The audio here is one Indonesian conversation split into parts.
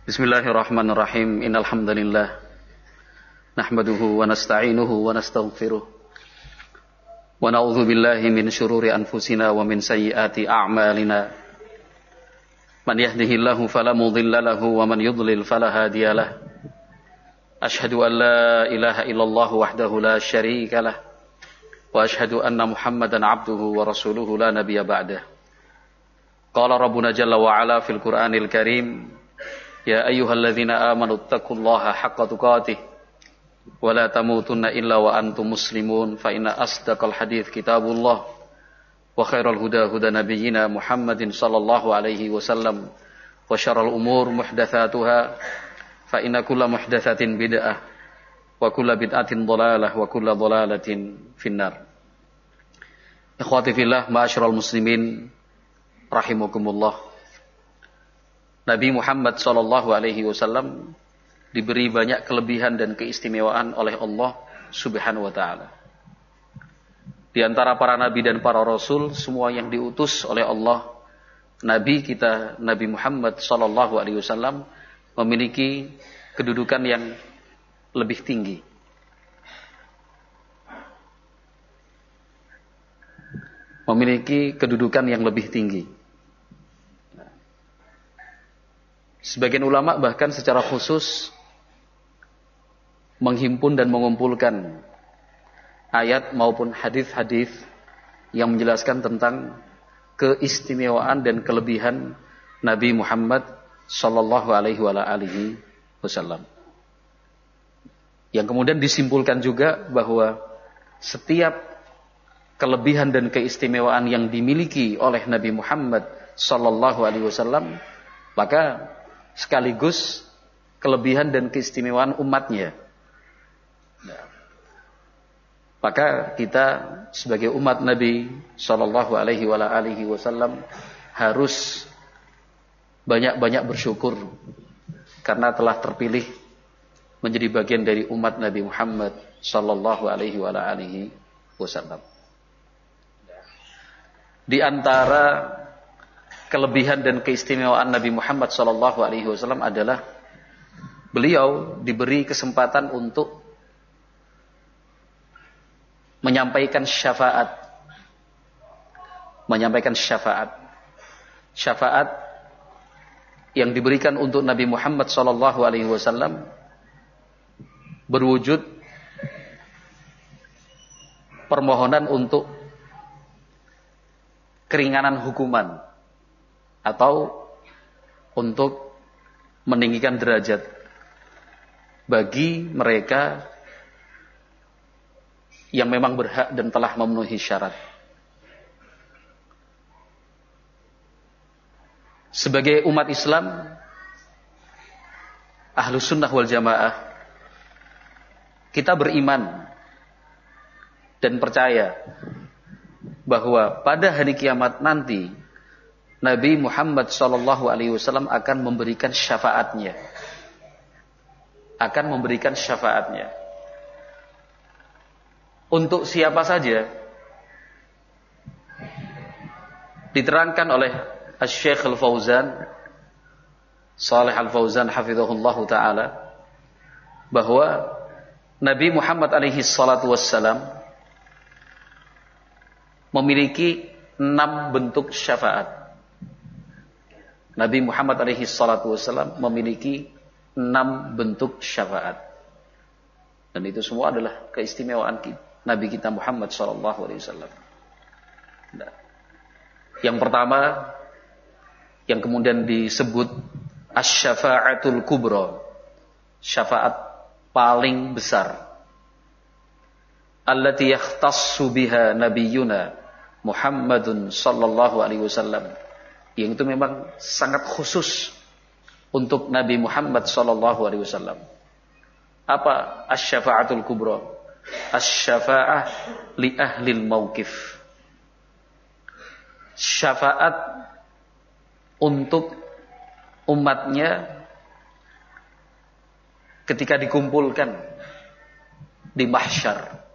Bismillahirrahmanirrahim. Innal hamdalillah nahmaduhu wa nasta'inuhu wa nastaghfiruh wa na'udzu billahi min shururi anfusina wa min sayyiati a'malina. Man yahdihillahu fala mudilla lahu wa man yudlil fala hadiyalah. Ashhadu an la ilaha illallah wahdahu la syarika lah wa ashhadu anna Muhammadan abduhu wa rasuluhu la nabiyya ba'dah. Qala rabbuna jalla wa ala fil Qur'anil Karim, ya ayyuhalladzina amanu taqullaha haqqa tuqatih wa la tamutunna illa wa antum muslimun fa inna asdaqal hadits kitabullah wa khairal huda huda nabiyyina Muhammadin sallallahu alaihi wasallam wa syarrul umur muhdatsatuha fa inna kulla muhdatsatin bid'ah wa kulla bid'atin dhalalah wa kulla dhalalatin finnar. Ikhwati fillah, ma'asyiral muslimin rahimakumullah. Nabi Muhammad sallallahu alaihi wasallam diberi banyak kelebihan dan keistimewaan oleh Allah Subhanahu wa taala. Di antara para nabi dan para rasul, semua yang diutus oleh Allah, nabi kita Nabi Muhammad sallallahu alaihi wasallam memiliki kedudukan yang lebih tinggi. Memiliki kedudukan yang lebih tinggi. Sebagian ulama bahkan secara khusus menghimpun dan mengumpulkan ayat maupun hadis-hadis yang menjelaskan tentang keistimewaan dan kelebihan Nabi Muhammad sallallahu alaihi wasallam. Yang kemudian disimpulkan juga bahwa setiap kelebihan dan keistimewaan yang dimiliki oleh Nabi Muhammad sallallahu alaihi wasallam, maka sekaligus kelebihan dan keistimewaan umatnya. Maka kita sebagai umat Nabi sallallahu alaihi wasallam harus banyak-banyak bersyukur karena telah terpilih menjadi bagian dari umat Nabi Muhammad sallallahu alaihi wasallam. Di antara kelebihan dan keistimewaan Nabi Muhammad sallallahu alaihi wasallam adalah beliau diberi kesempatan untuk menyampaikan syafaat. Syafaat yang diberikan untuk Nabi Muhammad sallallahu alaihi wasallam berwujud permohonan untuk keringanan hukuman atau untuk meninggikan derajat bagi mereka yang memang berhak dan telah memenuhi syarat. Sebagai umat Islam, Ahlus Sunnah wal Jamaah, kita beriman dan percaya bahwa pada hari kiamat nanti Nabi Muhammad sallallahu alaihi wasallam akan memberikan syafaatnya. Untuk siapa saja? Diterangkan oleh Asy-Syaikh Al-Fauzan, Shalih Al-Fauzan hafizahullahu taala, bahwa Nabi Muhammad alaihi salatu wassalam memiliki 6 bentuk syafaat. Nabi Muhammad alaihi salatu wasallam memiliki 6 bentuk syafaat. Dan itu semua adalah keistimewaan Nabi kita Muhammad sallallahu alaihi wasallam. Yang pertama, yang kemudian disebut asy-syafa'atul kubra, syafaat paling besar. Allati yakhtassu biha nabiyyuna Muhammadun sallallahu alaihi wasallam. Yang itu memang sangat khusus untuk Nabi Muhammad sallallahu alaihi wasallam. Apa asy-syafa'atul kubra? Asy-syafa'ah li ahlil mauqif. Syafaat untuk umatnya ketika dikumpulkan di mahsyar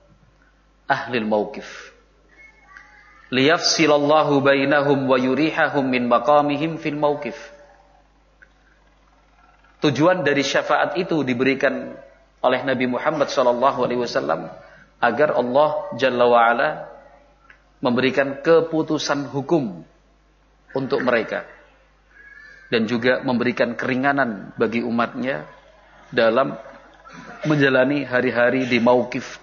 ahlil mauqif. Liyafsilallahu bainahum wa yurihahum min maqamihim fil mauqif. Tujuan dari syafaat itu diberikan oleh Nabi Muhammad SAW agar Allah Jalla wa'ala memberikan keputusan hukum untuk mereka dan juga memberikan keringanan bagi umatnya dalam menjalani hari-hari di mauqif,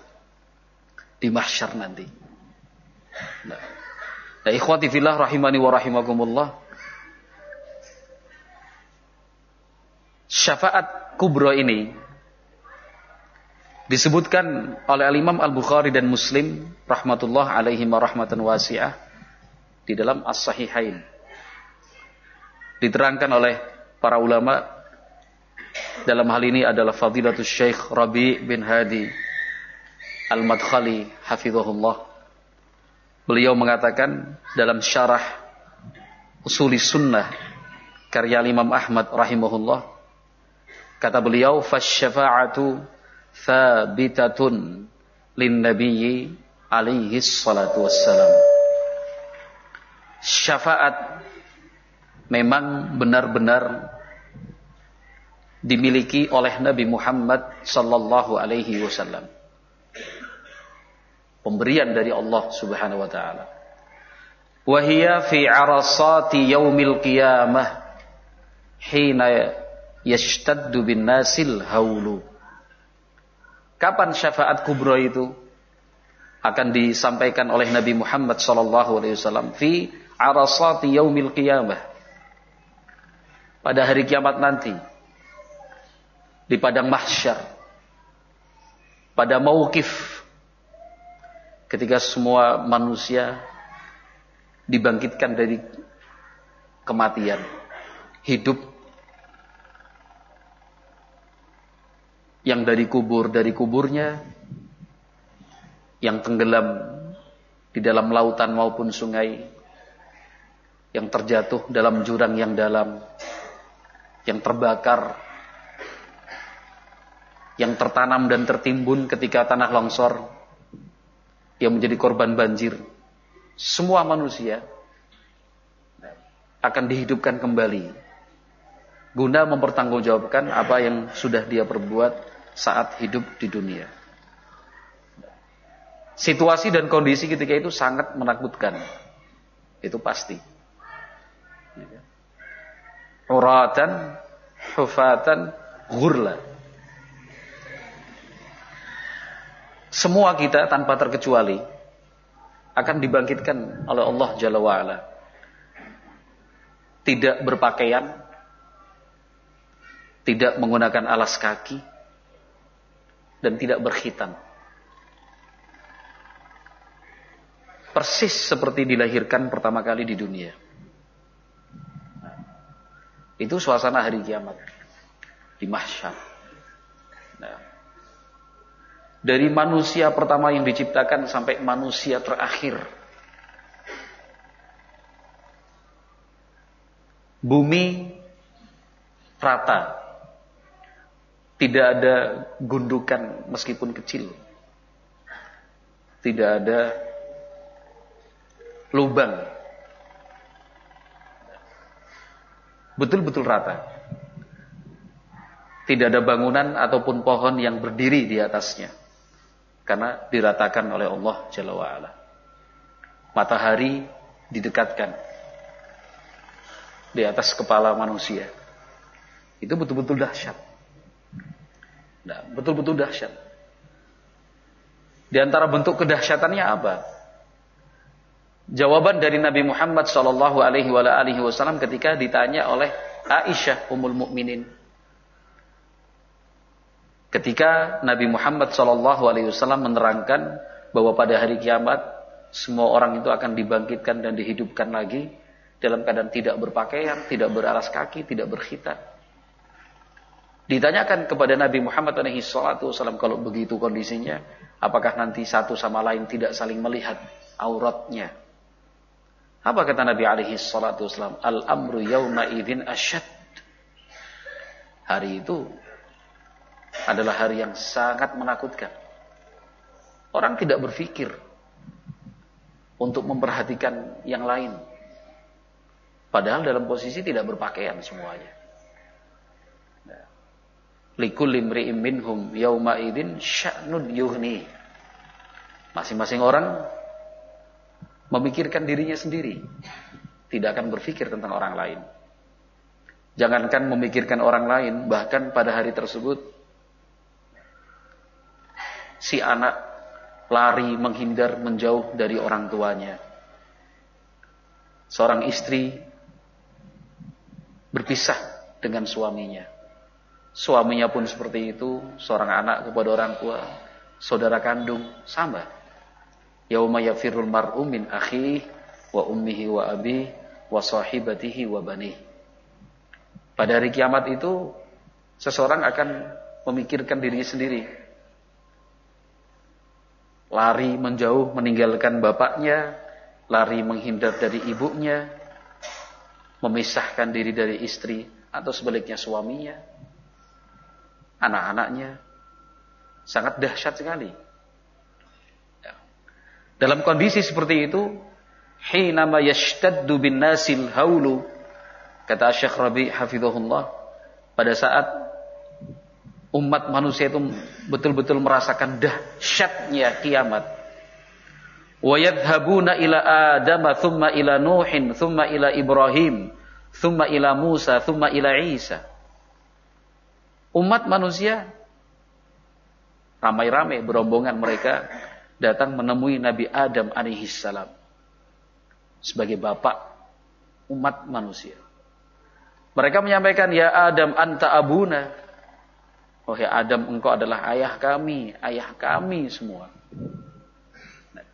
di mahsyar nanti. Nah, ikhwati fillah rahimani wa rahimakumullah, syafaat kubra ini disebutkan oleh Al-Imam Al-Bukhari dan Muslim rahmatullah alaihim rahmatan wasi'ah di dalam As-Sahihain. Diterangkan oleh para ulama, dalam hal ini adalah Fadilatul Syekh Rabi' bin Hadi Al-Madkhali hafizahullah. Beliau mengatakan dalam syarah Usuli Sunnah karya Imam Ahmad rahimahullah, kata beliau, fasyafa'atu thabitatun lin nabiyyi alaihi salatu wassalam. Syafaat memang benar-benar dimiliki oleh Nabi Muhammad sallallahu alaihi wasallam. Pemberian dari Allah Subhanahu wa taala. Wa hiya fi 'arasati yaumil qiyamah hina yashtaddu bin nasil haulu. Kapan syafaat kubra itu akan disampaikan oleh Nabi Muhammad sallallahu alaihi wasallam? Fi 'arasati yaumil qiyamah. Pada hari kiamat nanti, di padang mahsyar, pada mauqif, ketika semua manusia dibangkitkan dari kematian, hidup, yang dari kuburnya, yang tenggelam di dalam lautan maupun sungai, yang terjatuh dalam jurang yang dalam, yang terbakar, yang tertanam dan tertimbun ketika tanah longsor, yang menjadi korban banjir. Semua manusia akan dihidupkan kembali guna mempertanggungjawabkan apa yang sudah dia perbuat saat hidup di dunia. Situasi dan kondisi ketika itu sangat menakutkan. Itu pasti. Uratan, hufatan, ghurla. Semua kita tanpa terkecuali akan dibangkitkan oleh Allah Jalla wa'ala. Tidak berpakaian, tidak menggunakan alas kaki, dan tidak berkhitan. Persis seperti dilahirkan pertama kali di dunia. Itu suasana hari kiamat di mahsyar. Nah, dari manusia pertama yang diciptakan sampai manusia terakhir, bumi rata, tidak ada gundukan meskipun kecil, tidak ada lubang, betul-betul rata. Tidak ada bangunan ataupun pohon yang berdiri di atasnya, karena diratakan oleh Allah Jalla wa'ala. Matahari didekatkan di atas kepala manusia. Itu betul-betul dahsyat. Nah, betul-betul dahsyat. Di antara bentuk kedahsyatannya apa? Jawaban dari Nabi Muhammad sallallahu alaihi wasallam ketika ditanya oleh Aisyah Ummul Mukminin. Ketika Nabi Muhammad sallallahu alaihi wasallam menerangkan bahwa pada hari kiamat semua orang itu akan dibangkitkan dan dihidupkan lagi dalam keadaan tidak berpakaian, tidak beralas kaki, tidak berkhitan. Ditanyakan kepada Nabi Muhammad alaihi salatu wasallam, kalau begitu kondisinya, apakah nanti satu sama lain tidak saling melihat auratnya? Apa kata Nabi alaihi salatu wasallam? Al-amru yawma idzin asyad. Hari itu adalah hari yang sangat menakutkan. Orang tidak berpikir untuk memperhatikan yang lain. Padahal dalam posisi tidak berpakaian semuanya. Nah, likulli imri'in minhum yauma idzin sya'nun yughni. Masing-masing orang memikirkan dirinya sendiri, tidak akan berpikir tentang orang lain. Jangankan memikirkan orang lain, bahkan pada hari tersebut si anak lari menghindar menjauh dari orang tuanya. Seorang istri berpisah dengan suaminya. Suaminya pun seperti itu, seorang anak kepada orang tua, saudara kandung sama. Yauma yafirul mar'u min akhihi wa ummihi wa abihi wa sahibatihi wa banihi. Pada hari kiamat itu seseorang akan memikirkan dirinya sendiri. Lari menjauh meninggalkan bapaknya, lari menghindar dari ibunya, memisahkan diri dari istri atau sebaliknya suaminya, anak-anaknya. Sangat dahsyat sekali. Dalam kondisi seperti itu, hinama yashtaddu bin nasil haulu, kata Syekh Rabi hafizahullah, pada saat umat manusia itu betul-betul merasakan dahsyatnya kiamat. Wa yadhhabuna ila Adam, thumma ila Nuhin, thumma ila Ibrahim, thumma ila Musa, thumma ila Isa. Umat manusia ramai-ramai berombongan mereka datang menemui Nabi Adam alaihi salam sebagai bapak umat manusia. Mereka menyampaikan, ya Adam anta abuna. Oh ya Adam, engkau adalah ayah kami semua. Nah,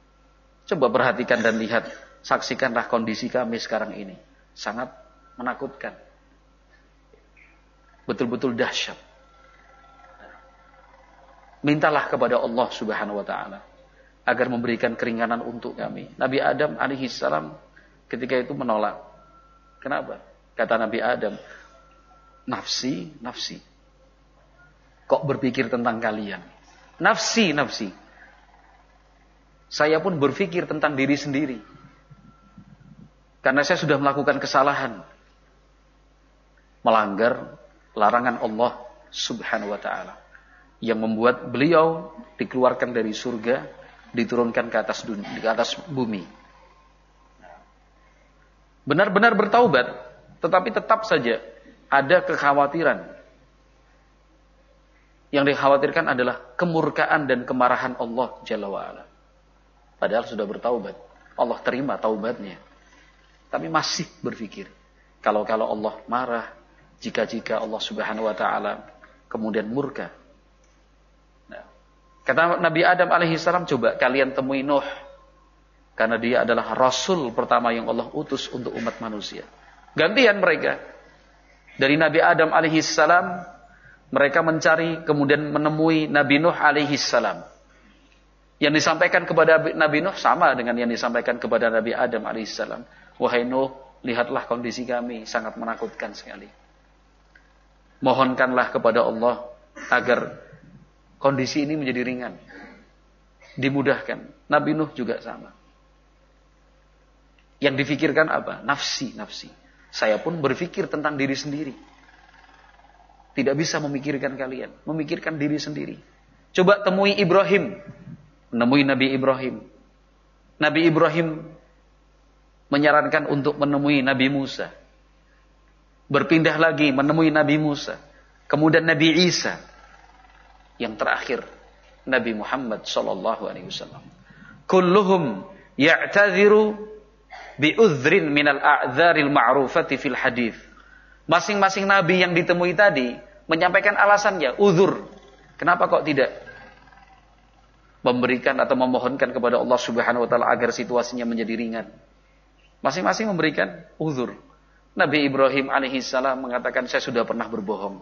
coba perhatikan dan lihat, saksikanlah kondisi kami sekarang ini. Sangat menakutkan. Betul-betul dahsyat. Mintalah kepada Allah Subhanahu wa taala agar memberikan keringanan untuk kami. Nabi Adam alaihi salam ketika itu menolak. Kenapa? Kata Nabi Adam, nafsi, nafsi. Kok berpikir tentang kalian? Nafsi, nafsi. Saya pun berpikir tentang diri sendiri. Karena saya sudah melakukan kesalahan. Melanggar larangan Allah Subhanahu wa ta'ala. Yang membuat beliau dikeluarkan dari surga, diturunkan ke atas dunia, ke atas bumi. Benar-benar bertaubat. Tetapi tetap saja ada kekhawatiran. Yang dikhawatirkan adalah kemurkaan dan kemarahan Allah Jalla wa'ala. Padahal sudah bertaubat. Allah terima taubatnya. Tapi masih berpikir. Kalau Allah marah. Jika Allah Subhanahu wa ta'ala kemudian murka. Nah, kata Nabi Adam alaihi salam, coba kalian temui Nuh. Karena dia adalah Rasul pertama yang Allah utus untuk umat manusia. Gantian mereka. Dari Nabi Adam alaihi salam, mereka mencari kemudian menemui Nabi Nuh alaihi salam. Yang disampaikan kepada Nabi Nuh sama dengan yang disampaikan kepada Nabi Adam alaihi salam. Wahai Nuh, lihatlah kondisi kami sangat menakutkan sekali. Mohonkanlah kepada Allah agar kondisi ini menjadi ringan. Dimudahkan. Nabi Nuh juga sama. Yang difikirkan apa? Nafsi, nafsi. Saya pun berpikir tentang diri sendiri. Tidak bisa memikirkan kalian. Memikirkan diri sendiri. Coba temui Ibrahim. Menemui Nabi Ibrahim. Nabi Ibrahim menyarankan untuk menemui Nabi Musa. Berpindah lagi menemui Nabi Musa. Kemudian Nabi Isa. Yang terakhir Nabi Muhammad sallallahu alaihi wasallam. Kulluhum ya'tadhiru bi'udhrin minal a'dharil ma'rufati fil hadith. Masing-masing nabi yang ditemui tadi menyampaikan alasannya, uzur. Kenapa kok tidak memberikan atau memohonkan kepada Allah Subhanahu wa taala agar situasinya menjadi ringan? Masing-masing memberikan uzur. Nabi Ibrahim alaihi salam mengatakan, saya sudah pernah berbohong.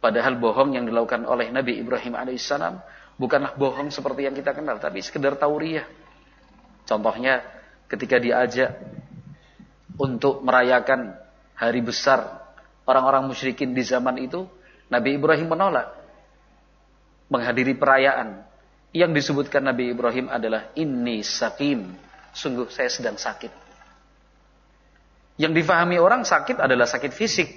Padahal bohong yang dilakukan oleh Nabi Ibrahim alaihi salam bukanlah bohong seperti yang kita kenal, tapi sekedar tauriah. Contohnya ketika diajak untuk merayakan hari besar orang-orang musyrikin di zaman itu, Nabi Ibrahim menolak menghadiri perayaan. Yang disebutkan Nabi Ibrahim adalah inni saqim, sungguh saya sedang sakit. Yang difahami orang sakit adalah sakit fisik.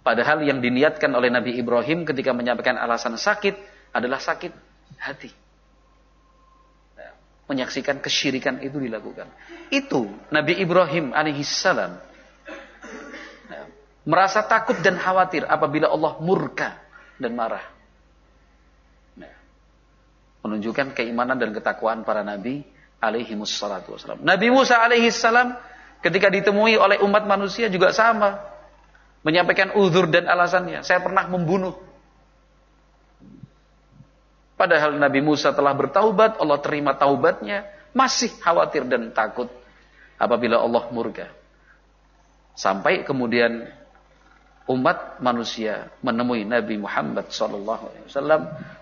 Padahal yang diniatkan oleh Nabi Ibrahim ketika menyampaikan alasan sakit adalah sakit hati. Menyaksikan kesyirikan itu dilakukan. Itu Nabi Ibrahim alaihissalam merasa takut dan khawatir apabila Allah murka dan marah. Menunjukkan keimanan dan ketakwaan para nabi alaihimussalatu wassalam. Nabi Musa alaihissalam ketika ditemui oleh umat manusia juga sama. Menyampaikan uzur dan alasannya. Saya pernah membunuh. Padahal Nabi Musa telah bertaubat, Allah terima taubatnya, masih khawatir dan takut apabila Allah murka. Sampai kemudian umat manusia menemui Nabi Muhammad SAW,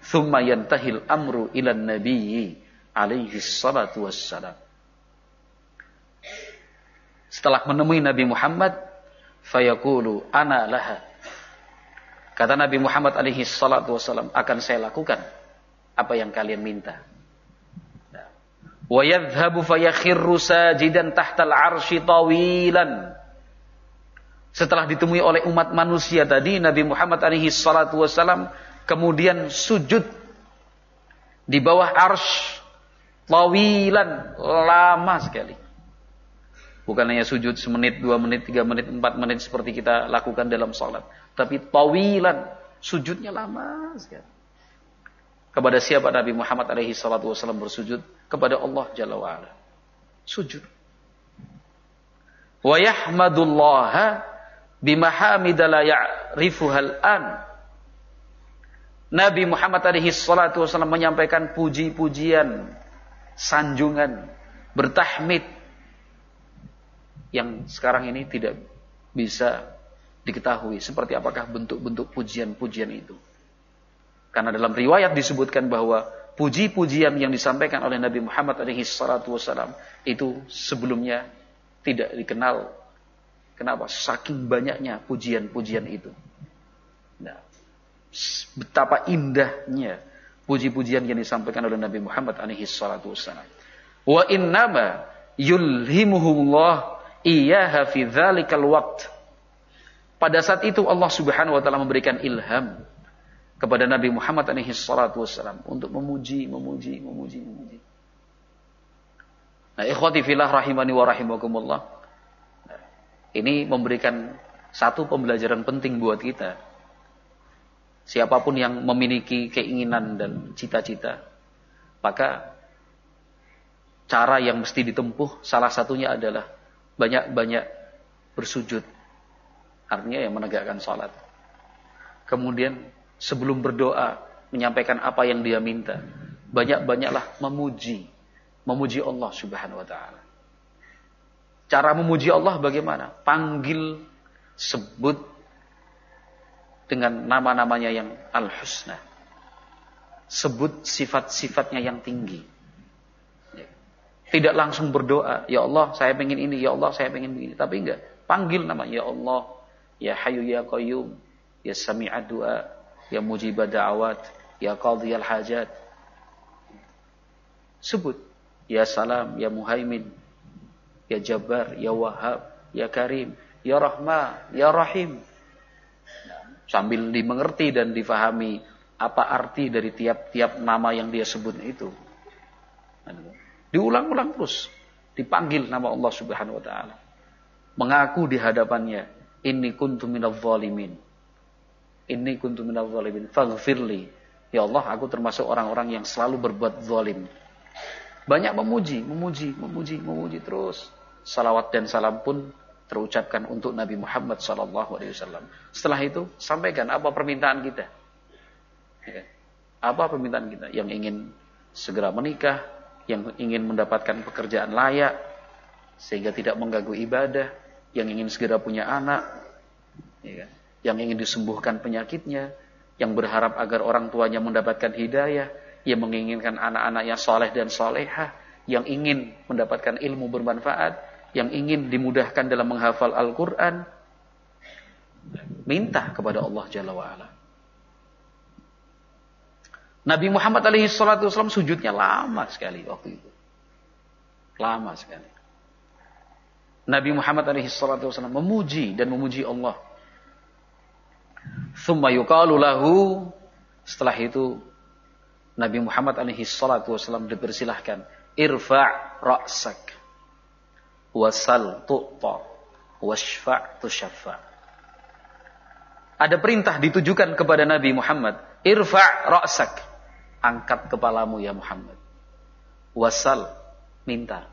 thumma yantahil amru ilan nabiyyi alaihi salatu wassalam. Setelah menemui Nabi Muhammad, fayaqulu ana laha. Kata Nabi Muhammad alaihi salatu wassalam, akan saya lakukan apa yang kalian minta. Wa yadhhabu fayakhirru sajidan tahtal arsy tawilan. Setelah ditemui oleh umat manusia tadi, Nabi Muhammad alaihi salatu wassalam kemudian sujud di bawah arsy tawilan, lama sekali. Bukan hanya sujud semenit, 2 menit, 3 menit, 4 menit seperti kita lakukan dalam salat. Tapi tawilan, sujudnya lama sekali. Kepada siapa Nabi Muhammad alaihi salatu wasallam bersujud? Kepada Allah Jalla wa'ala. Sujud. Wa yahmadullaha bimahamida la ya'rifuhal an. Nabi Muhammad alaihi salatu wasallam menyampaikan puji-pujian, sanjungan, bertahmid yang sekarang ini tidak bisa diketahui seperti apakah bentuk-bentuk pujian-pujian itu. Karena dalam riwayat disebutkan bahwa puji-pujian yang disampaikan oleh Nabi Muhammad alaihi salatu wasallam itu sebelumnya tidak dikenal. Kenapa? Saking banyaknya pujian-pujian itu. Nah, betapa indahnya puji-pujian yang disampaikan oleh Nabi Muhammad alaihi salatu wasallam. Wa innama yulhimuhullah iyyaha fi dzalikal waqt. Pada saat itu Allah Subhanahu wa taala memberikan ilham kepada Nabi Muhammad alaihi salatu wasallam untuk memuji. Nah, ikhwati fillah rahimani wa rahimakumullah. Ini memberikan satu pembelajaran penting buat kita. Siapapun yang memiliki keinginan dan cita-cita, maka cara yang mesti ditempuh salah satunya adalah banyak-banyak bersujud. Artinya yang menegakkan salat. Kemudian sebelum berdoa menyampaikan apa yang dia minta, banyak-banyaklah memuji Allah Subhanahu wa taala. Cara memuji Allah bagaimana? Panggil, sebut dengan nama-namanya yang al-husna. Sebut sifat-sifatnya yang tinggi. Tidak langsung berdoa, ya Allah saya pengen ini, ya Allah saya pengen begini. Tapi enggak, panggil nama, ya Allah, ya Hayyu ya Qayyum, ya Sami'ad Du'a, ya Mujibad Da'awat, ya Qadhiyal Hajat. Sebut, ya Salam, ya Muhaimin, ya Jabbar, ya Wahhab, ya Karim, ya Rahman, ya Rahim. Sambil dimengerti dan difahami apa arti dari tiap-tiap nama yang dia sebut itu. Diulang-ulang terus. Dipanggil nama Allah Subhanahu wa ta'ala. Mengaku di hadapannya. Inni kuntu minadh dhalimin. Inni kuntu minadh dhalimin. Faghfirli. Ya Allah, aku termasuk orang-orang yang selalu berbuat zalim. Banyak memuji terus. Salawat dan salam pun terucapkan untuk Nabi Muhammad SAW. Setelah itu, sampaikan apa permintaan kita. Apa permintaan kita? Yang ingin segera menikah, yang ingin mendapatkan pekerjaan layak sehingga tidak mengganggu ibadah, yang ingin segera punya anak, yang ingin disembuhkan penyakitnya, yang berharap agar orang tuanya mendapatkan hidayah, yang menginginkan anak-anaknya soleh dan solehah, yang ingin mendapatkan ilmu bermanfaat, yang ingin dimudahkan dalam menghafal Al-Quran. Minta kepada Allah Jalla wa'ala. Nabi Muhammad SAW sujudnya lama sekali waktu itu. Lama sekali. Nabi Muhammad SAW memuji dan memuji Allah. Tsumma yuqalu lahu, setelah itu Nabi Muhammad alaihi salatu wasallam dipersilahkan, irfa' ra'sak wasal tu'ta washfa' tushaffa. Ada perintah ditujukan kepada Nabi Muhammad, irfa' ra'sak, angkat kepalamu ya Muhammad. Wasal, minta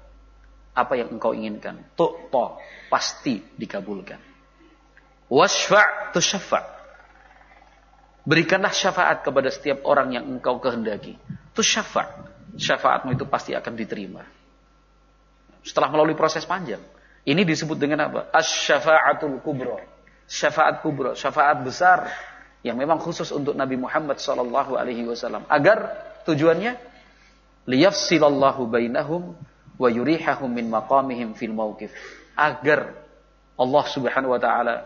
apa yang engkau inginkan. Tu'ta, pasti dikabulkan. Washfa' tushaffa, berikanlah syafaat kepada setiap orang yang engkau kehendaki. Tushaffa, syafaatmu itu pasti akan diterima. Setelah melalui proses panjang. Ini disebut dengan apa? Asy-syafa'atul kubra. Syafaat kubra, syafaat besar yang memang khusus untuk Nabi Muhammad sallallahu alaihi wasallam. Agar tujuannya liyafsilallahu bainahum wa yurihahum min maqamihim fil mauqif. Agar Allah Subhanahu wa taala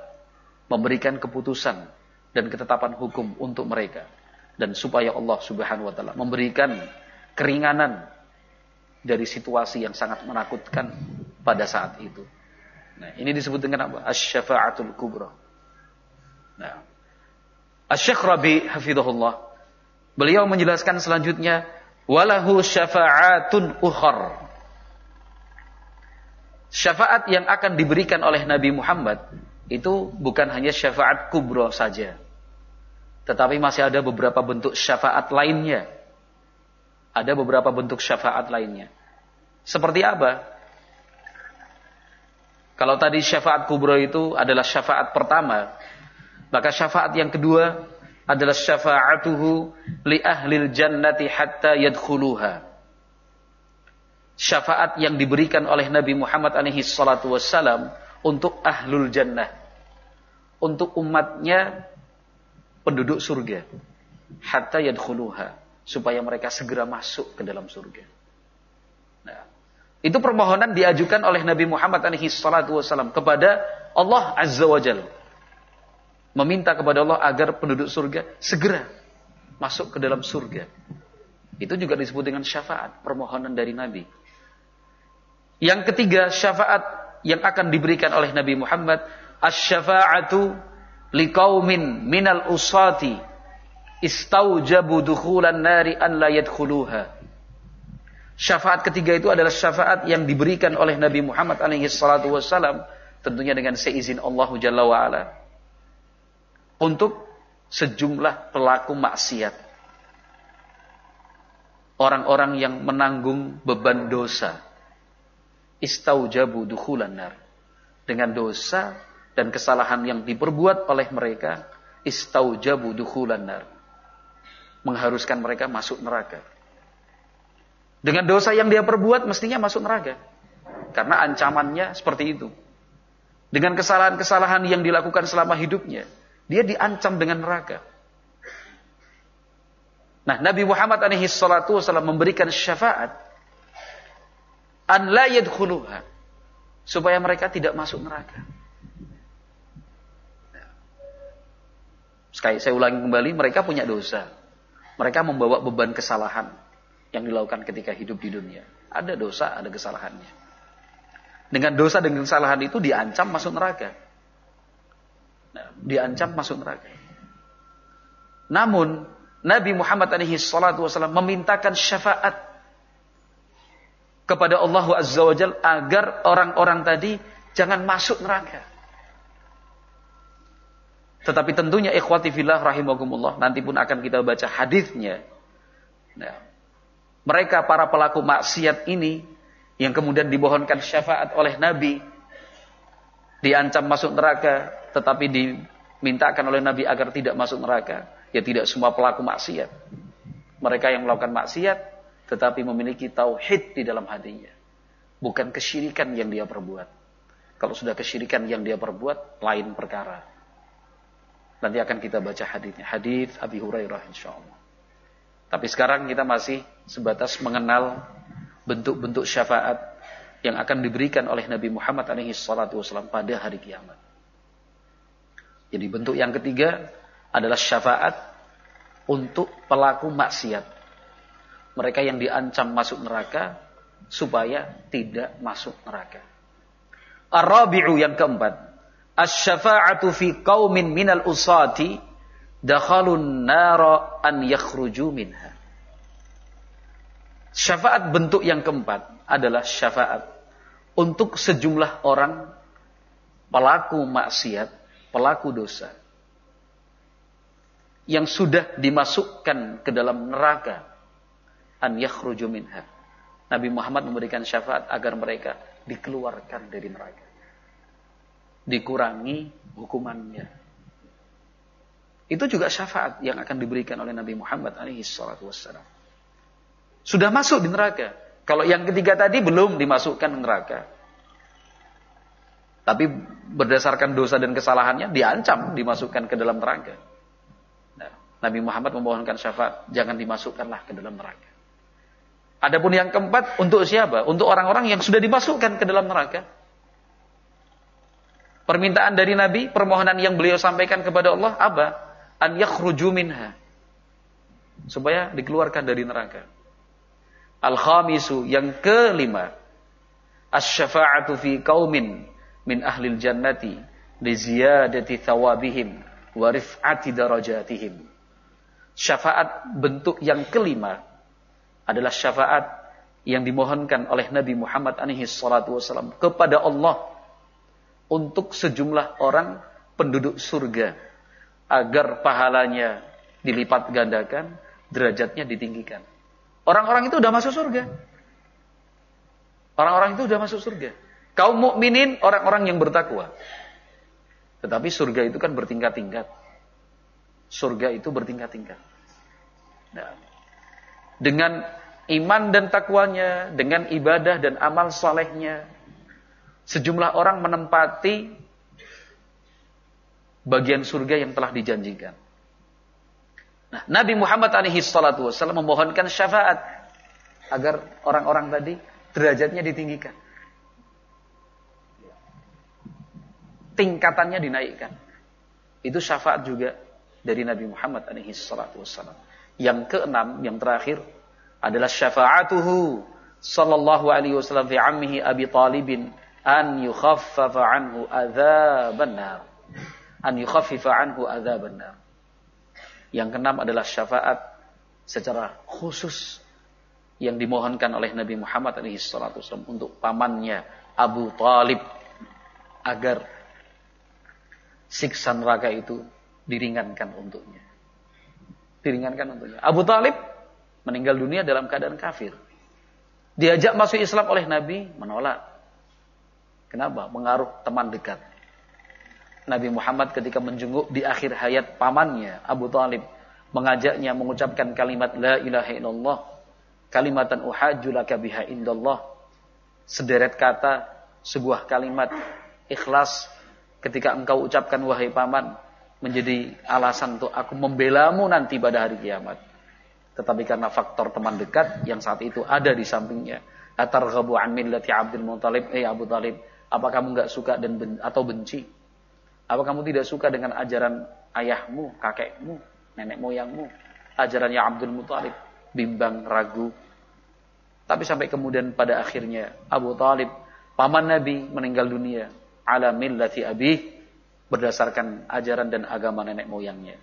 memberikan keputusan dan ketetapan hukum untuk mereka, dan supaya Allah Subhanahu wa taala memberikan keringanan dari situasi yang sangat menakutkan pada saat itu. Nah, ini disebut dengan apa? Asy-syafa'atul kubra. Nah, Asy-Syaikh Rabi hafizahullah, beliau menjelaskan selanjutnya, walahu syafa'atun ukhar. Syafaat yang akan diberikan oleh Nabi Muhammad itu bukan hanya syafaat kubra saja, tetapi masih ada beberapa bentuk syafaat lainnya. Ada beberapa bentuk syafaat lainnya. Seperti apa? Kalau tadi syafaat kubra itu adalah syafaat pertama, maka syafaat yang kedua adalah syafa'atuhu li ahlil jannati hatta yadkhuluha. Syafaat yang diberikan oleh Nabi Muhammad alaihi salatu wassalam untuk ahlul jannah, untuk umatnya penduduk surga, hatta yadkhuluha, supaya mereka segera masuk ke dalam surga. Nah, itu permohonan diajukan oleh Nabi Muhammad alaihi salatu wasallam kepada Allah Azza wa Jalla. Meminta kepada Allah agar penduduk surga segera masuk ke dalam surga. Itu juga disebut dengan syafaat, permohonan dari Nabi. Yang ketiga, syafaat yang akan diberikan oleh Nabi Muhammad, asy-syafa'atu liqaumin minal usati istaujabu dukhulan nari an la yadkhuluha. Syafaat ketiga itu adalah syafaat yang diberikan oleh Nabi Muhammad alaihi salatu wassalam, tentunya dengan seizin Allah Jalla wa ala, untuk sejumlah pelaku maksiat, orang-orang yang menanggung beban dosa. Istaujabu dukhulan nar, dengan dosa dan kesalahan yang diperbuat oleh mereka, istaujabu dukhulan nar, mengharuskan mereka masuk neraka. Dengan dosa yang dia perbuat mestinya masuk neraka, karena ancamannya seperti itu. Dengan kesalahan-kesalahan yang dilakukan selama hidupnya, dia diancam dengan neraka. Nah, Nabi Muhammad alaihi salatu wasallam memberikan syafaat an la yadkhuluha, supaya mereka tidak masuk neraka. Sekali saya ulangi kembali, mereka punya dosa. Mereka membawa beban kesalahan yang dilakukan ketika hidup di dunia. Ada dosa, ada kesalahannya. Dengan dosa dan kesalahan itu diancam masuk neraka. Nah, diancam masuk neraka. Namun Nabi Muhammad alaihi salatu wasallam memintakan syafaat kepada Allah Azza wa Jalla agar orang-orang tadi jangan masuk neraka. Tetapi tentunya ikhwati fillah rahimakumullah, nanti pun akan kita baca hadisnya. Nah, mereka para pelaku maksiat ini yang kemudian dimohonkan syafaat oleh Nabi, diancam masuk neraka, tetapi dimintakan oleh Nabi agar tidak masuk neraka. Ya, tidak semua pelaku maksiat. Mereka yang melakukan maksiat tetapi memiliki tauhid di dalam hatinya, bukan kesyirikan yang dia perbuat. Kalau sudah kesyirikan yang dia perbuat, lain perkara. Nanti akan kita baca hadisnya, hadis Abi Hurairah insyaallah. Tapi sekarang kita masih sebatas mengenal bentuk-bentuk syafaat yang akan diberikan oleh Nabi Muhammad alaihi salatu wasallam pada hari kiamat. Jadi bentuk yang ketiga adalah syafaat untuk pelaku maksiat. Mereka yang diancam masuk neraka supaya tidak masuk neraka. Ar-rabi'u, yang keempat, asy-syafa'atu fi qaumin minal usati dakhalun nara an yakhruju minha. Syafaat bentuk yang keempat adalah syafaat untuk sejumlah orang pelaku maksiat, pelaku dosa yang sudah dimasukkan ke dalam neraka, an yakhruju minha. Nabi Muhammad memberikan syafaat agar mereka dikeluarkan dari neraka, dikurangi hukumannya. Itu juga syafaat yang akan diberikan oleh Nabi Muhammad alaihi salatu wassalam. Sudah masuk di neraka. Kalau yang ketiga tadi belum dimasukkan ke neraka, tapi berdasarkan dosa dan kesalahannya diancam dimasukkan ke dalam neraka. Nah, Nabi Muhammad memohonkan syafaat, jangan dimasukkanlah ke dalam neraka. Adapun yang keempat, untuk siapa? Untuk orang-orang yang sudah dimasukkan ke dalam neraka. Permintaan dari Nabi, permohonan yang beliau sampaikan kepada Allah apa? An yakhruju minha, supaya dikeluarkan dari neraka. Al-khamisu, yang kelima, asy-syafa'atu fi qaumin min ahlil jannati li ziyadati thawabihim wa rif'ati darajatihim. Syafaat bentuk yang kelima adalah syafaat yang dimohonkan oleh Nabi Muhammad alaihi salatu wasallam kepada Allah untuk sejumlah orang penduduk surga agar pahalanya dilipat gandakan, derajatnya ditinggikan. Orang-orang itu sudah masuk surga. Orang-orang itu sudah masuk surga. Kaum mukminin, orang-orang yang bertakwa. Tetapi surga itu kan bertingkat-tingkat. Surga itu bertingkat-tingkat. Nah, dengan iman dan takwanya, dengan ibadah dan amal salehnya, sejumlah orang menempati bagian surga yang telah dijanjikan. Nah, Nabi Muhammad alaihi salatu wasallam memohonkan syafaat agar orang-orang tadi derajatnya ditinggikan, tingkatannya dinaikkan. Itu syafaat juga dari Nabi Muhammad alaihi salatu wasallam. Yang keenam, yang terakhir adalah syafaatuhu sallallahu alaihi wasallam fi ammihi Abi Talibin an yukhaffafa anhu adzaban nar. An yukhaffifa anhu adzaban nar. Yang keenam adalah syafaat secara khusus yang dimohonkan oleh Nabi Muhammad SAW untuk pamannya Abu Talib agar siksa neraka itu diringankan untuknya. Diringankan untuknya. Abu Talib meninggal dunia dalam keadaan kafir. Diajak masuk Islam oleh Nabi, menolak. Kenapa? Mengaruh teman dekat. Nabi Muhammad ketika menjenguk di akhir hayat pamannya Abu Talib, mengajaknya mengucapkan kalimat la ilaha illallah kalimatan uhajju laka biha indallah. Sederet kata, sebuah kalimat ikhlas ketika engkau ucapkan wahai paman, menjadi alasan untuk aku membelamu nanti pada hari kiamat. Tetapi karena faktor teman dekat yang saat itu ada di sampingnya, atarghabu an millati Abdul Muthalib, Abu Talib, apa kamu enggak suka atau benci? Apa kamu tidak suka dengan ajaran ayahmu, kakekmu, nenek moyangmu, ajarannya Abdul Muthalib? Bimbang, ragu. Tapi sampai kemudian pada akhirnya Abu Talib, paman Nabi, meninggal dunia ala millati abih, berdasarkan ajaran dan agama nenek moyangnya.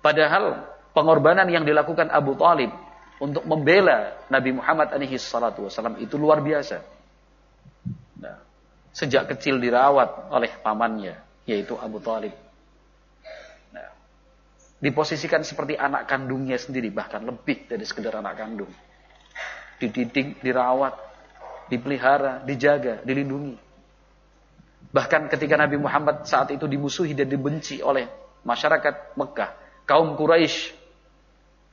Padahal pengorbanan yang dilakukan Abu Talib untuk membela Nabi Muhammad alaihi salatu wasallam itu luar biasa. Nah, sejak kecil dirawat oleh pamannya, yaitu Abu Talib. Nah, diposisikan seperti anak kandungnya sendiri, bahkan lebih dari sekedar anak kandung. Dididik, dirawat, dipelihara, dijaga, dilindungi. Bahkan ketika Nabi Muhammad saat itu dimusuhi dan dibenci oleh masyarakat Mekah, kaum Quraisy,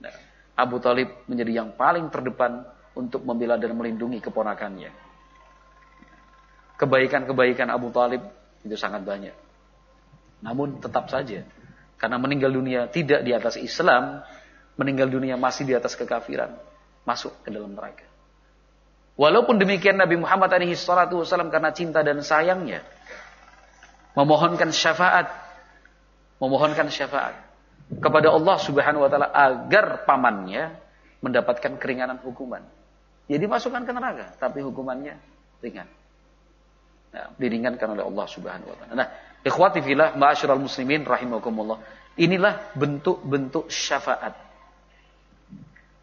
nah, Abu Talib menjadi yang paling terdepan untuk membela dan melindungi keponakannya. Kebaikan-kebaikan Abu Talib itu sangat banyak. Namun tetap saja, karena meninggal dunia tidak di atas Islam, meninggal dunia masih di atas kekafiran, masuk ke dalam neraka. Walaupun demikian Nabi Muhammad SAW karena cinta dan sayangnya memohonkan syafaat kepada Allah Subhanahu wa taala agar pamannya mendapatkan keringanan hukuman. Jadi masukkan ke neraka, tapi hukumannya ringan. Nah, diringankan oleh Allah Subhanahu wa taala. Nah, ikhwati fillah, ma'asyiral muslimin rahimakumullah. Inilah bentuk-bentuk syafaat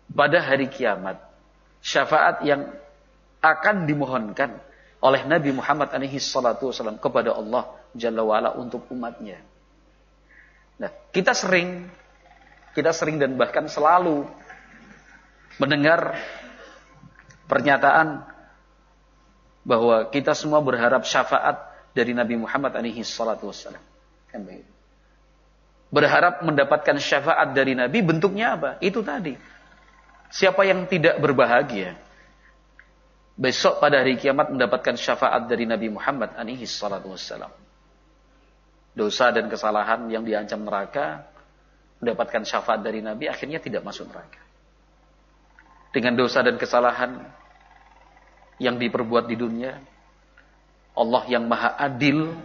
pada hari kiamat. Syafaat yang akan dimohonkan oleh Nabi Muhammad SAW kepada Allah Jalla wa'ala untuk umatnya. Nah, kita sering dan bahkan selalu mendengar pernyataan bahwa kita semua berharap syafaat dari Nabi Muhammad SAW. Kan begitu. Berharap mendapatkan syafaat dari Nabi, bentuknya apa? Itu tadi. Siapa yang tidak berbahagia besok pada hari kiamat mendapatkan syafaat dari Nabi Muhammad SAW. Dosa dan kesalahan yang diancam neraka, mendapatkan syafaat dari Nabi, akhirnya tidak masuk neraka. Dengan dosa dan kesalahan yang diperbuat di dunia, Allah yang maha adil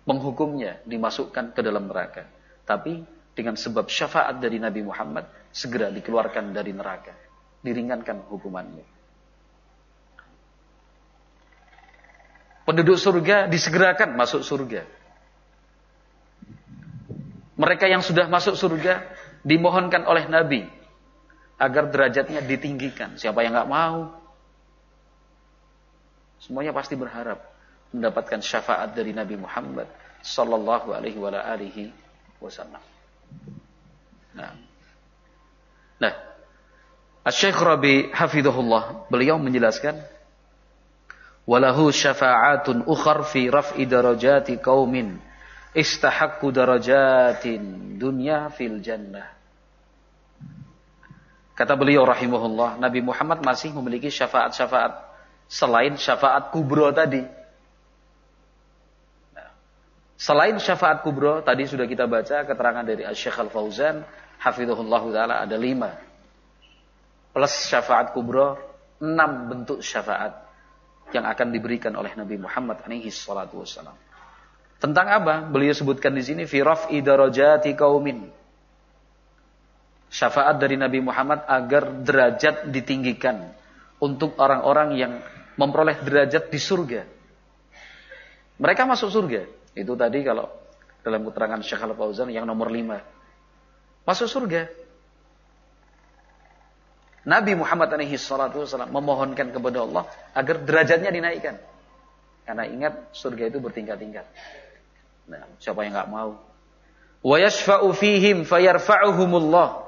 menghukumnya, dimasukkan ke dalam neraka. Tapi dengan sebab syafaat dari Nabi Muhammad, segera dikeluarkan dari neraka, diringankan hukumannya. Penduduk surga disegerakan masuk surga. Mereka yang sudah masuk surga dimohonkan oleh Nabi agar derajatnya ditinggikan. Siapa yang nggak mau? Semuanya pasti berharap mendapatkan syafaat dari Nabi Muhammad sallallahu alaihi wasallam. Nah, Asy-Syaikh Rabi hafizahullah, beliau menjelaskan, walahu syafa'atun ukhar fi raf'i darajati qaumin istahaqqu darajatin dunya fil jannah. Kata beliau rahimahullah, Nabi Muhammad masih memiliki syafaat-syafaat selain syafaat kubro tadi. Selain syafaat kubro, tadi sudah kita baca keterangan dari Asy-Syaikh Al-Fauzan hafizahullah taala, ada 5. Plus syafaat kubro, 6 bentuk syafaat yang akan diberikan oleh Nabi Muhammad SAW. Tentang apa? Beliau sebutkan di sini, fi raf'i darajati qaumin. Syafaat dari Nabi Muhammad agar derajat ditinggikan untuk orang-orang yang memperoleh derajat di surga. Mereka masuk surga. Itu tadi kalau dalam keterangan Syekh Al-Fauzan yang nomor 5. Masuk surga. Nabi Muhammad SAW memohonkan kepada Allah agar derajatnya dinaikkan. Karena ingat, surga itu bertingkat-tingkat. Nah, siapa yang nggak mau? Wa yashfa'u fihim fayarfa'uhumullah.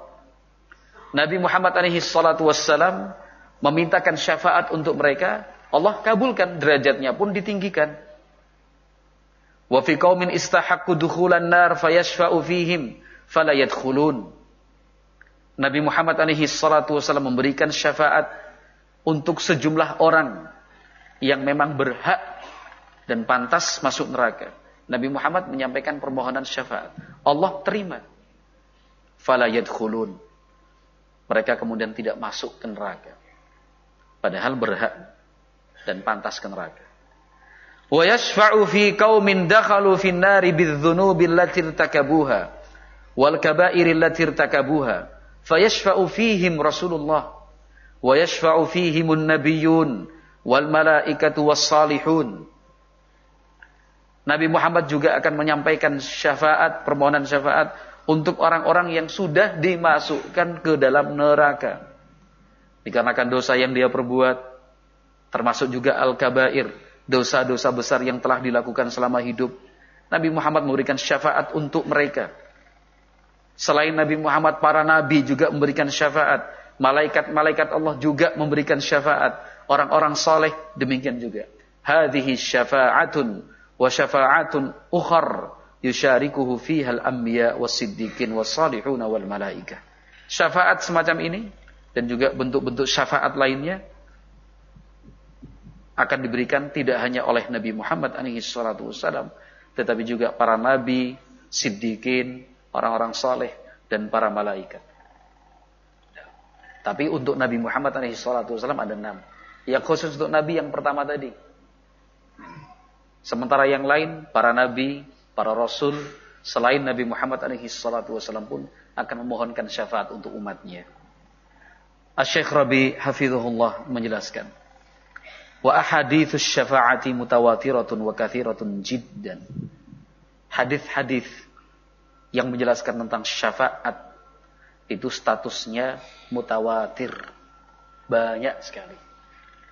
Nabi Muhammad SAW memintakan syafaat untuk mereka, Allah kabulkan, derajatnya pun ditinggikan. Wa fi qaumin istahaqqu dukhulan nar fayashfa'u fihim fala yadkhulun. Nabi Muhammad SAW memberikan syafaat untuk sejumlah orang yang memang berhak dan pantas masuk neraka. Nabi Muhammad menyampaikan permohonan syafaat. Allah terima. Fala yadkhulun. Mereka kemudian tidak masuk ke neraka. Padahal berhak dan pantas ke neraka. Wa yashfa'u fi qaumin dakhalu fin nari bidz-dzunubi allati irtakabuha wal kaba'iri allati irtakabuha. Fayashfa'u fihim Rasulullah wa yashfa'u fihimun nabiyyun wal malaikatu was salihun. Nabi Muhammad juga akan menyampaikan syafaat, permohonan syafaat untuk orang-orang yang sudah dimasukkan ke dalam neraka dikarenakan dosa yang dia perbuat, termasuk juga al-kabair, dosa-dosa besar yang telah dilakukan selama hidup. Nabi Muhammad memberikan syafaat untuk mereka. Selain Nabi Muhammad, para nabi juga memberikan syafaat. Malaikat-malaikat Allah juga memberikan syafaat. Orang-orang saleh demikian juga. Hadhihi syafa'atun wa syafa'atun ukhar yusyarikuhu fiha al-anbiya was-siddiqin was-salihun wal malaikah. Syafaat semacam ini dan juga bentuk-bentuk syafaat lainnya akan diberikan tidak hanya oleh Nabi Muhammad SAW, tetapi juga para nabi, siddiqin, orang-orang saleh dan para malaikat. Tapi untuk Nabi Muhammad SAW ada 6. Yang khusus untuk Nabi yang pertama tadi. Sementara yang lain, para nabi, para rasul, selain Nabi Muhammad SAW pun akan memohonkan syafaat untuk umatnya. Asy-Syaikh Rabi hafizahullah menjelaskan, wa ahaditsus syafa'ati mutawatiratun wa katsiratun jiddan. Hadis-hadis yang menjelaskan tentang syafaat itu statusnya mutawatir. Banyak sekali.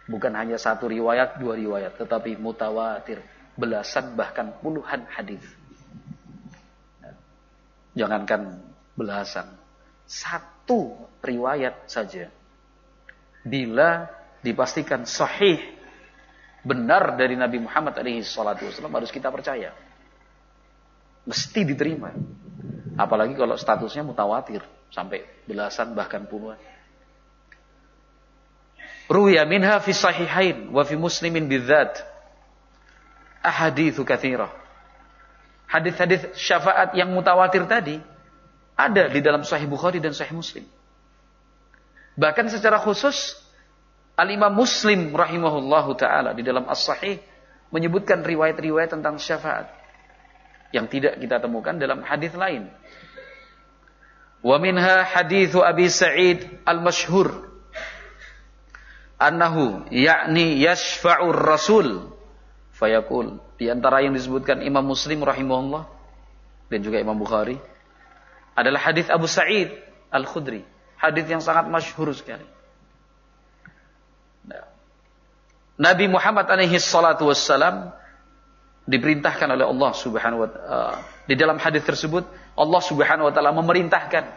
Bukan hanya satu riwayat, dua riwayat, tetapi mutawatir. Belasan bahkan puluhan hadis. Jangankan belasan. Satu riwayat saja. Bila dipastikan sahih, benar dari Nabi Muhammad SAW, harus kita percaya. Mesti diterima. Apalagi kalau statusnya mutawatir. Sampai belasan bahkan puluhan. Ruya minha fi sahihain wa fi muslimin bidzat ahaditsu katsirah. Hadis-hadis syafaat yang mutawatir tadi ada di dalam Sahih Bukhari dan Sahih Muslim. Bahkan secara khusus Al-Imam Muslim rahimahullahu taala di dalam As-Sahih menyebutkan riwayat-riwayat tentang syafaat yang tidak kita temukan dalam hadis lain. Wa minha haditsu Abi Sa'id al-Masyhur annahu yakni yashfa'ur rasul fayaqul. Di antara yang disebutkan Imam Muslim rahimahullah dan juga Imam Bukhari adalah hadis Abu Sa'id al-Khudri, hadis yang sangat masyhur sekali. Nah, Nabi Muhammad alaihi salatu wassalam diperintahkan oleh Allah Subhanahu wa taala. Di dalam hadis tersebut Allah Subhanahu wa taala memerintahkan,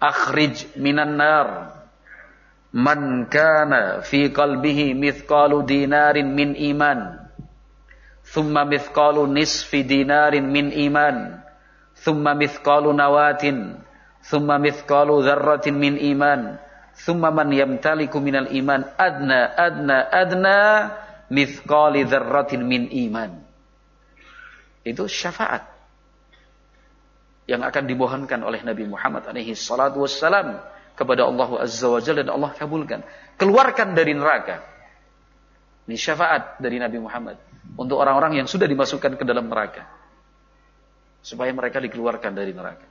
akhrij minan nar man kana fi qalbihi mithqalu dinarin min iman, thumma mithqalu nisfi dinarin min iman, thumma mithqalu nawatin, thumma mithqalu dzarratin min iman, thumma man yamtaliku minal iman adna mithqali dzarratin min iman. Itu syafaat yang akan dimohonkan oleh Nabi Muhammad alaihi salatu wassalam kepada Allah Azza wa Jalla, dan Allah kabulkan. Keluarkan dari neraka. Ini syafaat dari Nabi Muhammad untuk orang-orang yang sudah dimasukkan ke dalam neraka, supaya mereka dikeluarkan dari neraka.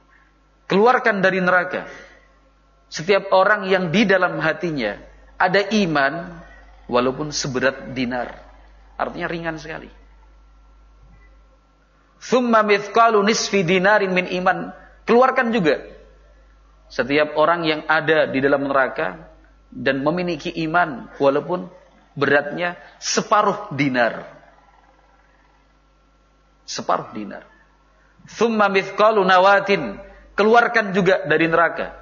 Keluarkan dari neraka setiap orang yang di dalam hatinya ada iman walaupun seberat dinar. Artinya ringan sekali. Thumma mithqalu nisfi dinarin min iman. Keluarkan juga setiap orang yang ada di dalam neraka dan memiliki iman walaupun beratnya separuh dinar. Separuh dinar. Thumma mithqalu nawatin. Keluarkan juga dari neraka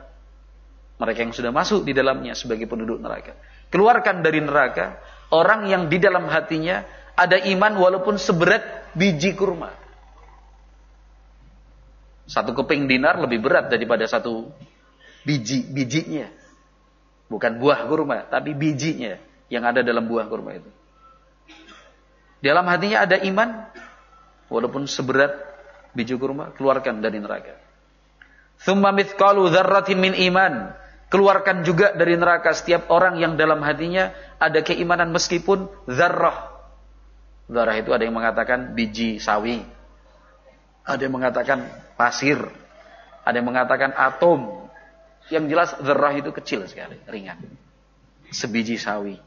mereka yang sudah masuk di dalamnya sebagai penduduk neraka. Keluarkan dari neraka orang yang di dalam hatinya ada iman walaupun seberat biji kurma. Satu keping dinar lebih berat daripada satu bijinya. Bukan buah kurma, tapi bijinya yang ada dalam buah kurma itu. Dalam hatinya ada iman walaupun seberat biji kurma, keluarkan dari neraka. Tsumma mithqalu dzarratin min iman. Keluarkan juga dari neraka setiap orang yang dalam hatinya ada keimanan meskipun dzarrah. Dzarrah itu ada yang mengatakan biji sawi, ada yang mengatakan pasir, ada yang mengatakan atom. Yang jelas dzarrah itu kecil sekali, ringan. Sebiji sawi.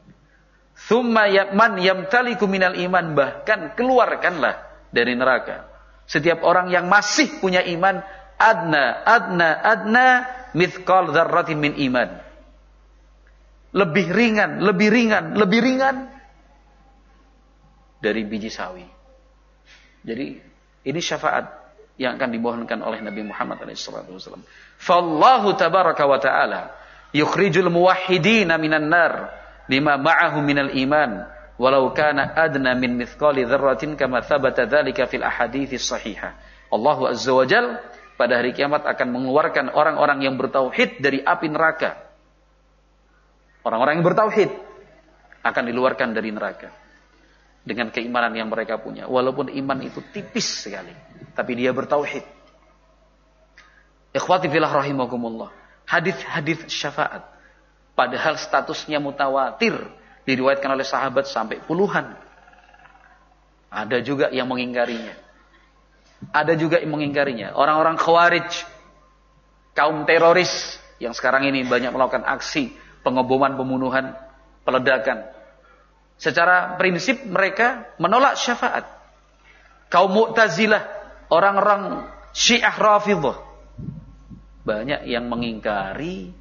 Tsumma man yamtaliku minal iman, bahkan keluarkanlah dari neraka setiap orang yang masih punya iman adna mithqal dzarratin min iman. Lebih ringan dari biji sawi. Jadi ini syafaat yang akan dimohonkan oleh Nabi Muhammad SAW. Fallahu tabaraka wa ta'ala yukhrijul muwahhidina minan nar lima ma'ahu minal iman walau kana adna min mithqali dzarratin kama thabata dzalika fil ahaditsis sahihah. Allah Azza wa Jalla pada hari kiamat akan mengeluarkan orang-orang yang bertauhid dari api neraka. Orang-orang yang bertauhid akan dikeluarkan dari neraka dengan keimanan yang mereka punya, walaupun iman itu tipis sekali, tapi dia bertauhid. Ikhwati fillah rahimakumullah. Hadis-hadis syafaat padahal statusnya mutawatir, diriwayatkan oleh sahabat sampai puluhan. Ada juga yang mengingkarinya. Orang-orang Khawarij, kaum teroris yang sekarang ini banyak melakukan aksi pengeboman, pembunuhan, peledakan. Secara prinsip mereka menolak syafaat. Kaum Mu'tazilah, orang-orang Syiah Rafidhah banyak yang mengingkari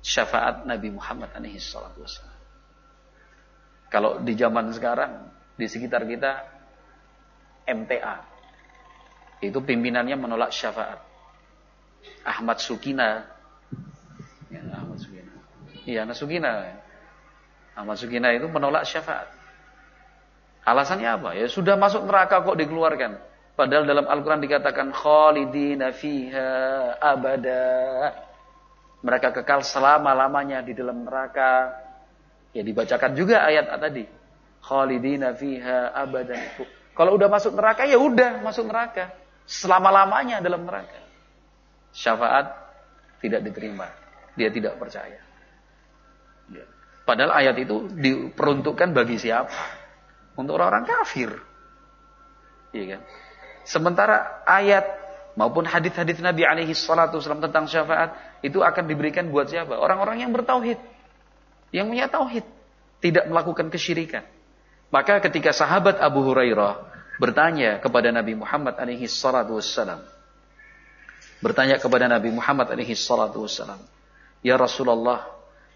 syafaat Nabi Muhammad alaihi salatu wassalam. Kalau di zaman sekarang di sekitar kita MTA itu pimpinannya menolak syafaat. Ahmad Sukina, ya, Ahmad Sukina. Iya, Ahmad Sukina itu menolak syafaat. Alasannya apa? Ya sudah masuk neraka kok dikeluarkan. Padahal dalam Al-Quran dikatakan khalidina fiha abada. Mereka kekal selama-lamanya di dalam neraka. Ya dibacakan juga ayat tadi. Khalidina fiha abada. Kalau udah masuk neraka ya udah masuk neraka. Selama-lamanya dalam neraka. Syafaat tidak diterima. Dia tidak percaya. Ya. Padahal ayat itu diperuntukkan bagi siapa? Untuk orang-orang kafir. Iya kan? Sementara ayat maupun hadis-hadis Nabi alaihi salatu wasallam tentang syafaat itu akan diberikan buat siapa? Orang-orang yang bertauhid. Yang punya tauhid, tidak melakukan kesyirikan. Maka ketika sahabat Abu Hurairah bertanya kepada Nabi Muhammad alaihi salatu wasallam, "Ya Rasulullah,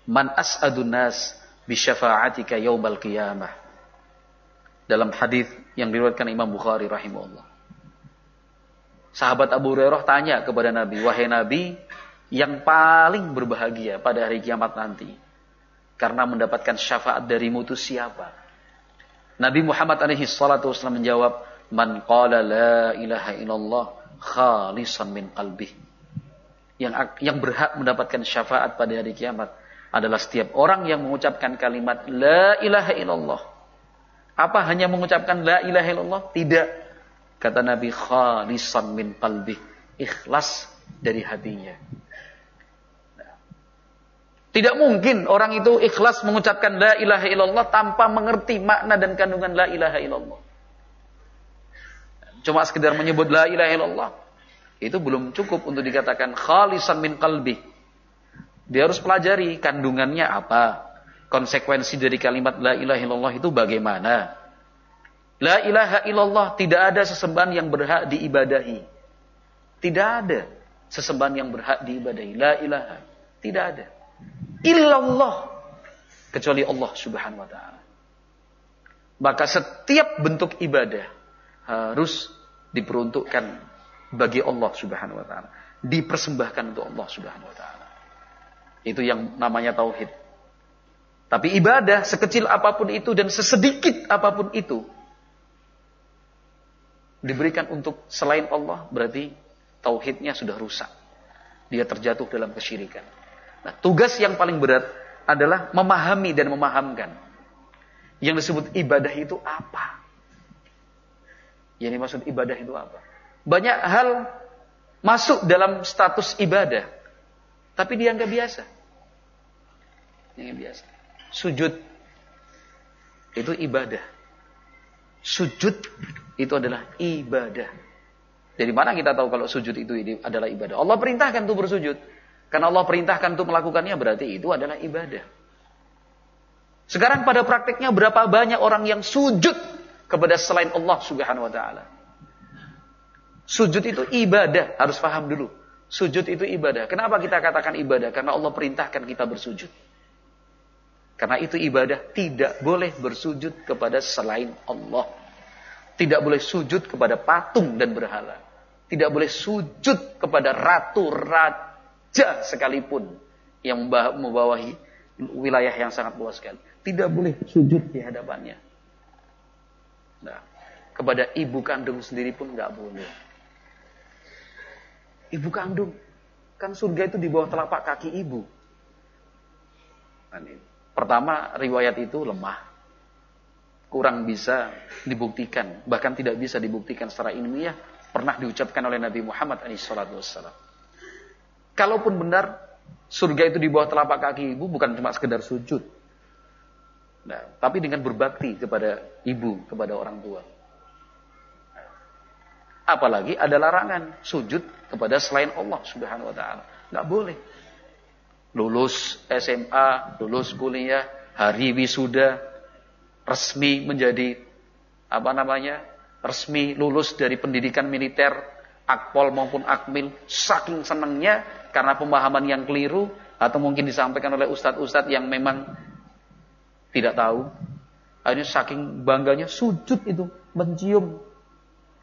man as'adun nas bi syafa'atika yaumal qiyamah?" Dalam hadis yang diriwayatkan Imam Bukhari rahimahullah. Sahabat Abu Hurairah tanya kepada Nabi, "Wahai Nabi, yang paling berbahagia pada hari kiamat nanti karena mendapatkan syafaat darimu itu siapa?" Nabi Muhammad alaihi salatu wasallam menjawab, "Man qala la ilaha illallah khalisan min qalbih." Yang berhak mendapatkan syafaat pada hari kiamat adalah setiap orang yang mengucapkan kalimat la ilaha illallah. Apa hanya mengucapkan la ilaha illallah? Tidak. Kata Nabi, khalisan min qalbih, ikhlas dari hatinya. Tidak mungkin orang itu ikhlas mengucapkan la ilaha illallah tanpa mengerti makna dan kandungan la ilaha illallah. Cuma sekedar menyebut la ilaha illallah itu belum cukup untuk dikatakan khalisan min qalbih. Dia harus pelajari kandungannya apa, konsekuensi dari kalimat la ilaha illallah itu bagaimana. La ilaha illallah, tidak ada sesembahan yang berhak diibadahi. Tidak ada sesembahan yang berhak diibadahi. La ilaha, tidak ada. Illallah, kecuali Allah subhanahu wa ta'ala. Maka setiap bentuk ibadah harus diperuntukkan bagi Allah subhanahu wa ta'ala. Dipersembahkan untuk Allah subhanahu wa ta'ala. Itu yang namanya tauhid. Tapi ibadah sekecil apapun itu dan sesedikit apapun itu diberikan untuk selain Allah, berarti tauhidnya sudah rusak. Dia terjatuh dalam kesyirikan. Nah, tugas yang paling berat adalah memahami dan memahamkan. Yang disebut ibadah itu apa? Yang dimaksud ibadah itu apa? Banyak hal masuk dalam status ibadah, tapi dianggap biasa. Yang biasa. Sujud itu ibadah. Sujud itu adalah ibadah. Dari mana kita tahu kalau sujud itu adalah ibadah? Allah perintahkan untuk bersujud. Karena Allah perintahkan untuk melakukannya, berarti itu adalah ibadah. Sekarang pada praktiknya berapa banyak orang yang sujud kepada selain Allah subhanahu wa ta'ala. Sujud itu ibadah. Harus paham dulu. Sujud itu ibadah. Kenapa kita katakan ibadah? Karena Allah perintahkan kita bersujud. Karena itu ibadah, tidak boleh bersujud kepada selain Allah. Tidak boleh sujud kepada patung dan berhala. Tidak boleh sujud kepada ratu-raja sekalipun yang membawahi wilayah yang sangat luas sekali. Tidak boleh sujud di hadapannya. Nah, kepada ibu kandung sendiri pun nggak boleh. Ibu kandung, kan surga itu di bawah telapak kaki ibu. Pertama, riwayat itu lemah. Kurang bisa dibuktikan. Bahkan tidak bisa dibuktikan secara ilmiah. Pernah diucapkan oleh Nabi Muhammad SAW. Kalaupun benar, surga itu di bawah telapak kaki ibu bukan cuma sekedar sujud. Nah, tapi dengan berbakti kepada ibu, kepada orang tua. Apalagi ada larangan sujud kepada selain Allah subhanahu wa ta'ala. Nggak boleh. Lulus SMA, lulus kuliah, hari wisuda, resmi menjadi resmi lulus dari pendidikan militer, akpol maupun akmil, saking senangnya karena pemahaman yang keliru atau mungkin disampaikan oleh ustadz-ustadz yang memang tidak tahu. Akhirnya saking bangganya sujud itu, mencium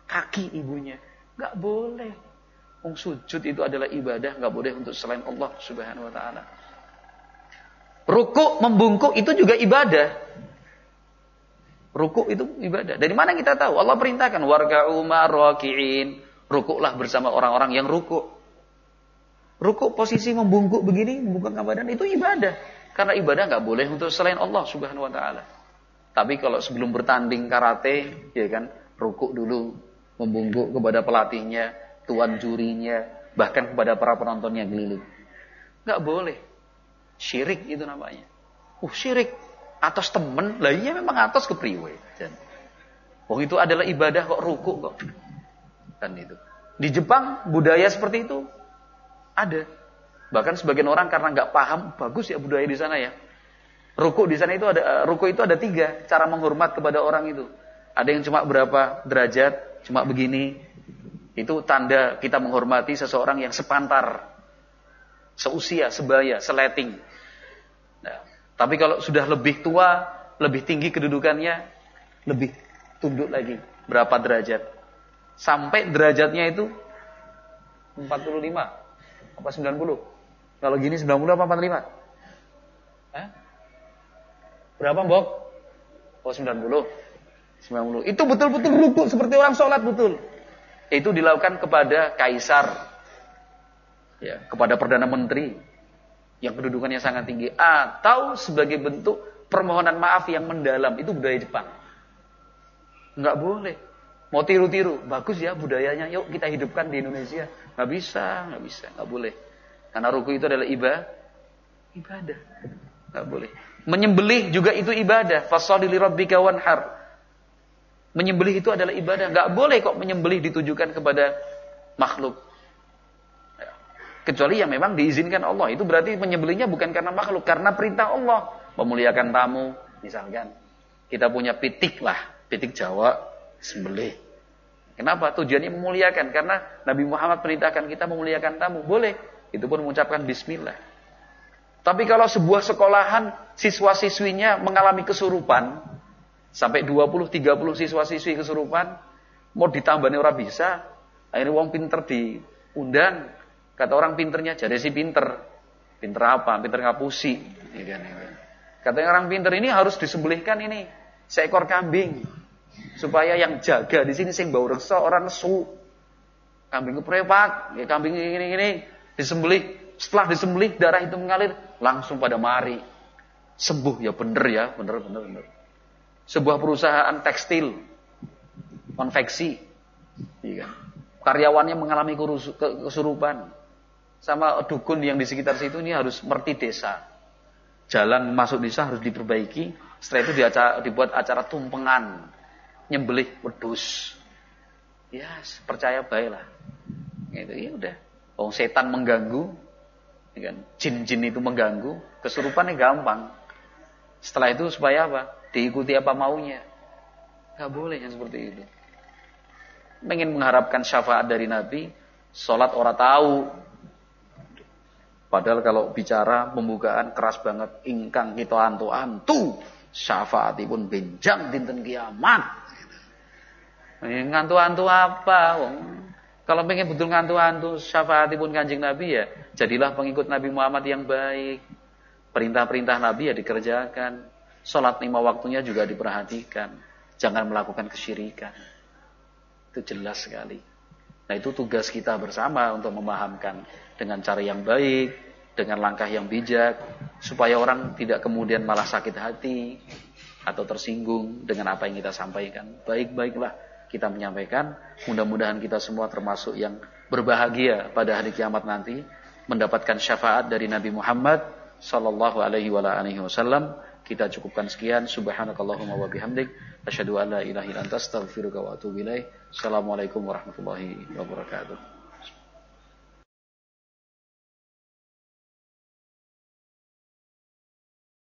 kaki ibunya. Nggak boleh. Sujud itu adalah ibadah, nggak boleh untuk selain Allah Subhanahu wa taala. Rukuk, membungkuk itu juga ibadah. Rukuk itu ibadah. Dari mana kita tahu? Allah perintahkan warka'u ma'raki'in. Rukuklah bersama orang-orang yang rukuk. Rukuk posisi membungkuk begini, membungkukkan badan itu ibadah. Karena ibadah nggak boleh untuk selain Allah Subhanahu wa taala. Tapi kalau sebelum bertanding karate, ya kan, rukuk dulu, membungkuk kepada pelatihnya, tuan jurinya, bahkan kepada para penonton yang keliling. Nggak boleh. Syirik itu namanya. Syirik atas temen, lah iya memang atas kepriwe. Itu adalah ibadah kok, rukuk kok. Kan itu. Di Jepang budaya seperti itu ada. Bahkan sebagian orang karena nggak paham, bagus ya budaya di sana ya. Rukuk di sana itu ada, rukuk itu ada 3 cara menghormat kepada orang itu. Ada yang cuma berapa derajat, cuma begini. Itu tanda kita menghormati seseorang yang sepantar, seusia, sebaya, seleting. Nah, tapi kalau sudah lebih tua, lebih tinggi kedudukannya, lebih tunduk lagi. Berapa derajat? Sampai derajatnya itu 45 apa 90? Kalau gini 90 apa 45? Berapa, Mbok? 90. 90. Itu betul-betul rukuk seperti orang sholat betul. Itu dilakukan kepada kaisar. Ya, kepada perdana menteri yang kedudukannya sangat tinggi, atau sebagai bentuk permohonan maaf yang mendalam. Itu budaya Jepang. Enggak boleh. Mau tiru-tiru, bagus ya budayanya, yuk kita hidupkan di Indonesia. Enggak bisa, enggak boleh. Karena rukuk itu adalah ibadah. Enggak boleh. Menyembelih juga itu ibadah. Fasholli lirabbika wanhar. Menyembelih itu adalah ibadah. Enggak boleh kok menyembelih ditujukan kepada makhluk. Kecuali yang memang diizinkan Allah. Itu berarti menyembelihnya bukan karena makhluk, karena perintah Allah. Memuliakan tamu, misalkan. Kita punya pitik lah, pitik Jawa, sembelih. Kenapa? Tujuannya memuliakan. Karena Nabi Muhammad perintahkan kita memuliakan tamu. Boleh. Itu pun mengucapkan bismillah. Tapi kalau sebuah sekolahan siswa-siswinya mengalami kesurupan, sampai 20-30 siswa-siswi kesurupan, mau ditambahnya orang bisa, akhirnya wong pinter diundang, kata orang pinternya, jadi si pinter apa? Pinter ngapusi. Katanya orang pinter ini harus disembelihkan ini seekor kambing, supaya yang jaga di sini sing bau reksa orang nesu. Kambing keprepak, ya kambing ini disembelih. Setelah disembelih, darah itu mengalir, langsung pada mari. Sembuh ya bener. Sebuah perusahaan tekstil, konveksi, iya. Karyawannya mengalami kesurupan. Sama dukun yang di sekitar situ ini harus merti desa. Jalan masuk desa harus diperbaiki. Setelah itu dibuat acara tumpengan, nyembelih wedhus. Ya, percaya baiklah. Gitu, ya udah. Setan mengganggu. Jin-jin itu mengganggu, kesurupannya gampang. Setelah itu supaya apa? Diikuti apa maunya. Gak boleh yang seperti itu. Pengen mengharapkan syafaat dari Nabi, sholat ora tahu. Padahal kalau bicara pembukaan keras banget, ingkang kita antu syafaatipun benjang dinten kiamat. Ngantu-antu apa? Kalau pengen betul ngantu-antu syafaatipun Kanjeng Nabi ya, jadilah pengikut Nabi Muhammad yang baik. Perintah-perintah Nabi ya dikerjakan. Salat 5 waktunya juga diperhatikan. Jangan melakukan kesyirikan. Itu jelas sekali. Nah, itu tugas kita bersama untuk memahamkan dengan cara yang baik, dengan langkah yang bijak, supaya orang tidak kemudian malah sakit hati atau tersinggung dengan apa yang kita sampaikan. Baik-baiklah kita menyampaikan, mudah-mudahan kita semua termasuk yang berbahagia pada hari kiamat nanti, mendapatkan syafaat dari Nabi Muhammad sallallahu alaihi wasallam. Kita cukupkan sekian. Subhanakallahumma wa bihamdik, asyhadu an la ilaha illa anta, astaghfiruka wa atubu ilaik. Assalamualaikum warahmatullahi wabarakatuh.